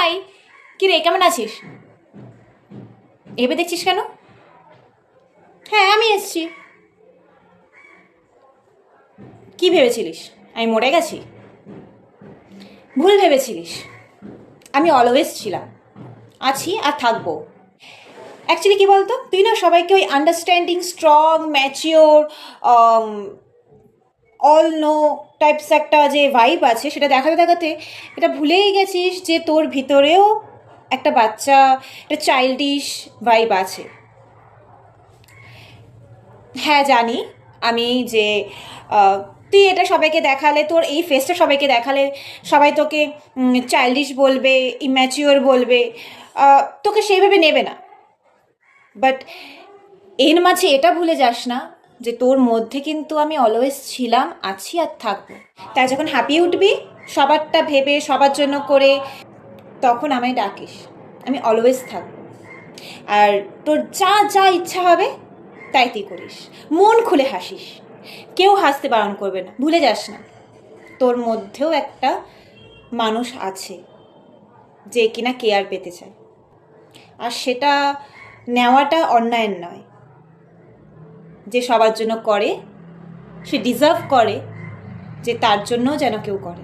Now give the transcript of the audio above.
High, কি রে, কেমন আছিস? এভাবে দেখছিস কেন? হ্যাঁ, আমি এসছি। কি ভেবেছিলিস আমি মরে গেছি? ভুল ভেবেছিলিস। আমি অলওয়েজ ছিলাম, আছি আর থাকবো। অ্যাকচুয়ালি কী বলতো, তুই না সবাইকে ওই understanding, strong, mature, all know types একটা যে ভাইব আছে সেটা দেখাতে দেখাতে এটা ভুলেই গেছিস যে তোর ভিতরেও একটা বাচ্চা, একটা চাইল্ডিশ ভাইব আছে। হ্যাঁ জানি আমি যে তুই এটা সবাইকে দেখালে, তোর এই ফেসটা সবাইকে দেখালে সবাই তোকে চাইল্ডিশ বলবে, ইম্যাচিওর বলবে, তোকে সেইভাবে নেবে না। বাট এর মাঝে এটা ভুলে যাস না যে তোর মধ্যে কিন্তু আমি অলওয়েজ ছিলাম, আছি আর থাকবো। তাই যখন হাঁপিয়ে উঠবি সবারটা ভেবে, সবার জন্য করে, তখন আমায় ডাকিস, আমি অলওয়েজ থাকবো। আর তোর যা যা ইচ্ছা হবে তাই তুই করিস, মন খুলে হাসিস, কেউ হাসতে বারণ করবে না। ভুলে যাস না তোর মধ্যেও একটা মানুষ আছে যে কিনা কেয়ার পেতে চায়, আর সেটা নেওয়াটা অন্যায় নয়। যে সবার জন্য করে সে ডিজার্ভ করে যে তার জন্যও যেন কেউ করে।